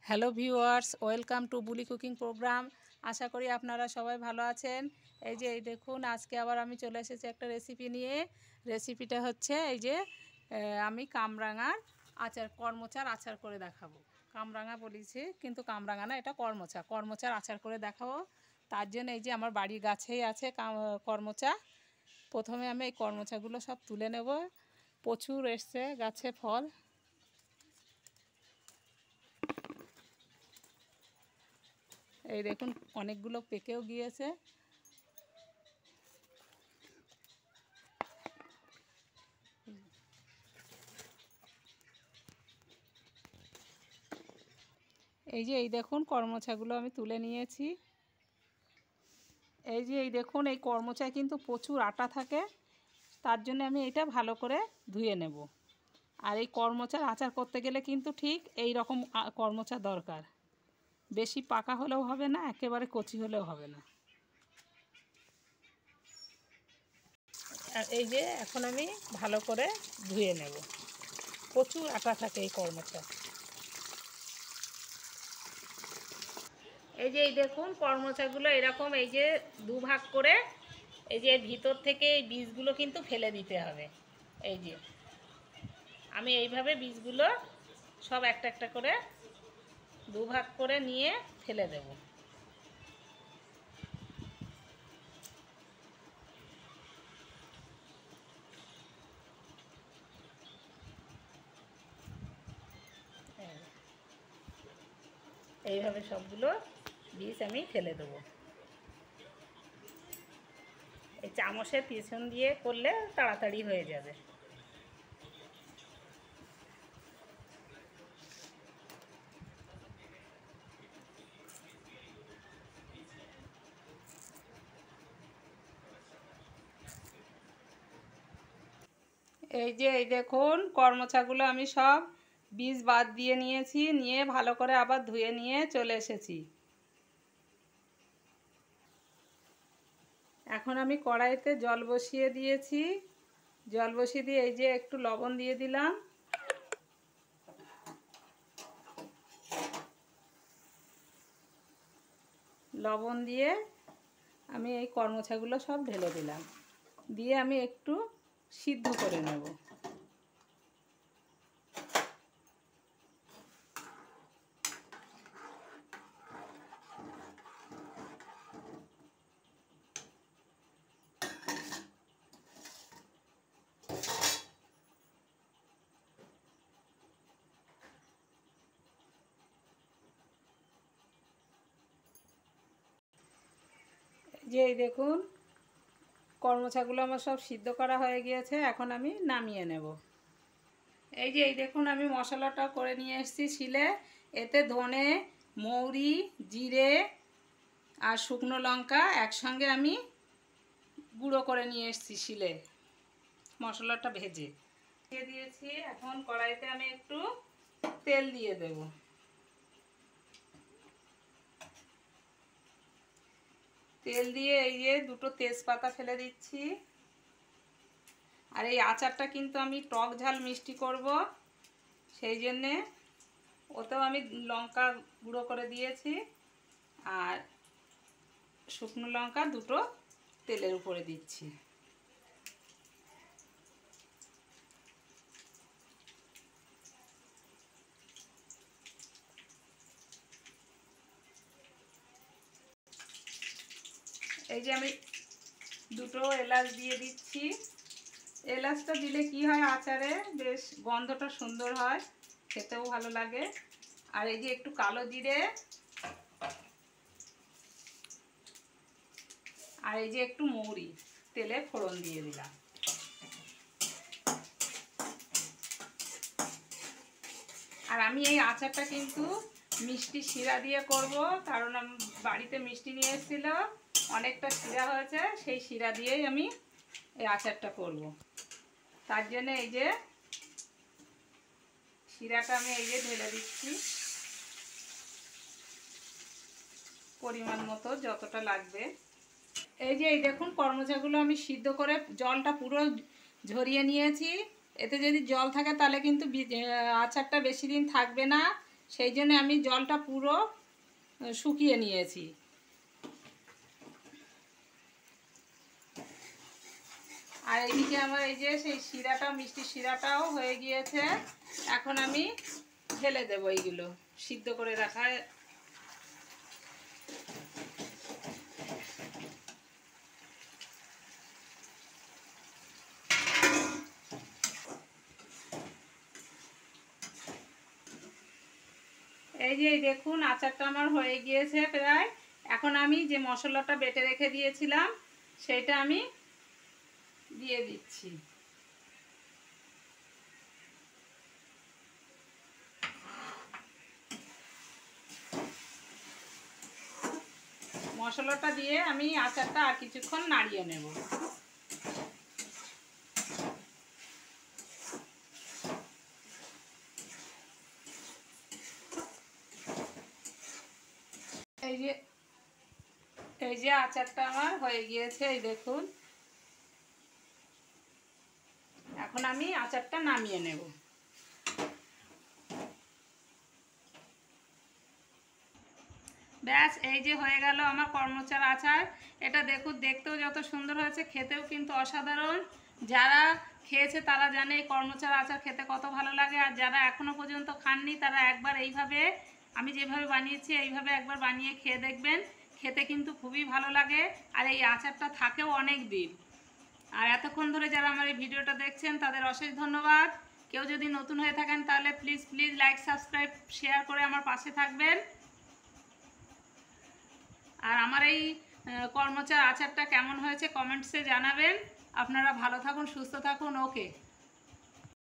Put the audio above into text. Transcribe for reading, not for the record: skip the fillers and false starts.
Hello viewers, welcome to Buli cooking program. আশা করি আপনারা সবাই ভালো আছেন। এই দেখুন, আজকে আবার আমি চলে এসেছি একটা রেসিপি নিয়ে। রেসিপিটা হচ্ছে আমি কামরাঙার আচার, কর্মচার আচার করে দেখাবো। কামরাঙা বলেছি কিন্তু কামরাঙা না, এটা কর্মচার আচার করে দেখাবো। তার জন্য আমার বাড়ির গাছেই আছে কর্মচা। প্রথমে আমি এই কর্মচাগুলো সব তুলে নেব। প্রচুর এসছে গাছে ফল। এই দেখুন, অনেকগুলো পেকেও গিয়েছে। এই দেখুন, কর্মচাগুলো আমি তুলে নিয়েছি। এই দেখুন, এই কর্মচায় কিন্তু প্রচুর আটা থাকে, তার জন্য আমি এটা ভালো করে ধুয়ে নেব। আর এই কর্মচার আচার করতে গেলে কিন্তু ঠিক এই রকম কর্মচা দরকার। বেশি পাকা হলেও হবে না, একেবারে কচি হলেও হবে না। আর এখন আমি ভালো করে ধুয়ে নেব। প্রচুর আটা থাকে এই কর্মচা। এই দেখুন, কর্মচাগুলো এরকম দুভাগ করে ভিতর থেকে এই বীজগুলো কিন্তু ফেলে দিতে হবে। আমি এইভাবে বীজগুলো সব একটা একটা করে দুভাগ করে নিয়ে ফেলে দেব। এইভাবে সবগুলো বীজ আমি ফেলে দেব। এই চামচের পিছন দিয়ে করলে তাড়াতাড়ি হয়ে যাবে। এই দেখুন, কর্মচাগুলো আমি সব বীজ বাদ দিয়ে নিয়েছি, নিয়ে ভালো করে আবার ধুয়ে নিয়ে চলে এসেছি। এখন আমি কড়াইতে জল বসিয়ে দিয়েছি। জল বসিয়ে দিয়ে একটু লবণ দিয়ে দিলাম। লবণ দিয়ে আমি এই কর্মচাগুলো সব ঢেলে দিলাম, দিয়ে আমি একটু সিদ্ধ করে নেব। এই দেখুন, কর্মচাগুলো আমার সব সিদ্ধ করা হয়ে গিয়েছে। এখন আমি নামিয়ে নেব। এই দেখুন, আমি মশলাটা করে নিয়ে এসেছি শিলে। এতে ধনে, মৌরি, জিরে আর শুকনো লঙ্কা একসঙ্গে আমি গুঁড়ো করে নিয়ে এসেছি শিলে, মশলাটা ভেজে দিয়ে দিয়েছি। এখন কড়াইতে আমি একটু তেল দিয়ে দেব। তেল দিয়ে দুটো তেজপাতা ফেলে দিচ্ছি। আর এই আচারটা কিন্তু আমি টক ঝাল মিষ্টি করব, সেই জন্যে ওতেও আমি লঙ্কা গুঁড়ো করে দিয়েছি। আর শুকনো লঙ্কা দুটো তেলের উপরে দিচ্ছি। আমি দুটো এলাচ দিয়ে দিচ্ছি। এলাচটা দিলে কি হয়, আচারে বেশ গন্ধটা সুন্দর হয়, খেতেও ভালো লাগে। আর একটু কালো জিরে, আর একটু মৌরি তেলে ফোড়ন দিয়ে দিলাম। আর আমি এই আচারটা কিন্তু মিষ্টি শিরা দিয়ে করব, কারণ আমি বাড়িতে মিষ্টি নিয়ে এসেছিল, অনেকটা শিরা হয়েছে, সেই শিরা দিয়েই আমি এই আচারটা করব। তার জন্য শিরাটা আমি ঢেলে দিচ্ছি পরিমাণ মতো, যতটা লাগবে। এই দেখুন, কর্মচাগুলো আমি সিদ্ধ করে জলটা পুরো ঝরিয়ে নিয়েছি। এতে যদি জল থাকে তাহলে কিন্তু আচারটা বেশি দিন থাকবে না, সেই জন্য আমি জলটা পুরো শুকিয়ে নিয়েছি। আর এইদিকে আমার এই যে সেই শিরাটা, মিষ্টি শিরাটাও হয়ে গিয়েছে। এখন আমি ঢেলে দেবো এইগুলো সিদ্ধ করে রাখা। এই যে দেখুন আচারটা আমার হয়ে গিয়েছে প্রায়। এখন আমি যে মশলাটা বেটে রেখে দিয়েছিলাম সেইটা আমি দিয়ে দিচ্ছি। মশলাটা দিয়ে আমি আচারটা আর কিছুক্ষণ নাড়িয়ে নেব। এই যে আচারটা আমার হয়ে গিয়েছে, এই দেখুন। এখন আমি আচারটা নামিয়ে নেব। ব্যাস, এই যে হয়ে গেল আমার কর্মচার আচার। এটা দেখুন, দেখতেও যত সুন্দর হয়েছে, খেতেও কিন্তু অসাধারণ। যারা খেয়েছে তারা জানে এই কর্মচার আচার খেতে কত ভালো লাগে। আর যারা এখনও পর্যন্ত খাননি তারা একবার এইভাবে, আমি যেভাবে বানিয়েছি এইভাবে একবার বানিয়ে খেয়ে দেখবেন। খেতে কিন্তু খুবই ভালো লাগে। আর এই আচারটা থাকেও অনেক দিন। আর এতক্ষণ ধরে যারা আমার এই ভিডিওটা দেখছেন তাদের অশেষ ধন্যবাদ। কেউ যদি নতুন হয়ে থাকেন তাহলে প্লিজ লাইক, সাবস্ক্রাইব, শেয়ার করে আমার পাশে থাকবেন। আর আমার এই কর্মচার আচারটা কেমন হয়েছে কমেন্টসে জানাবেন। আপনারা ভালো থাকুন, সুস্থ থাকুন। ওকে।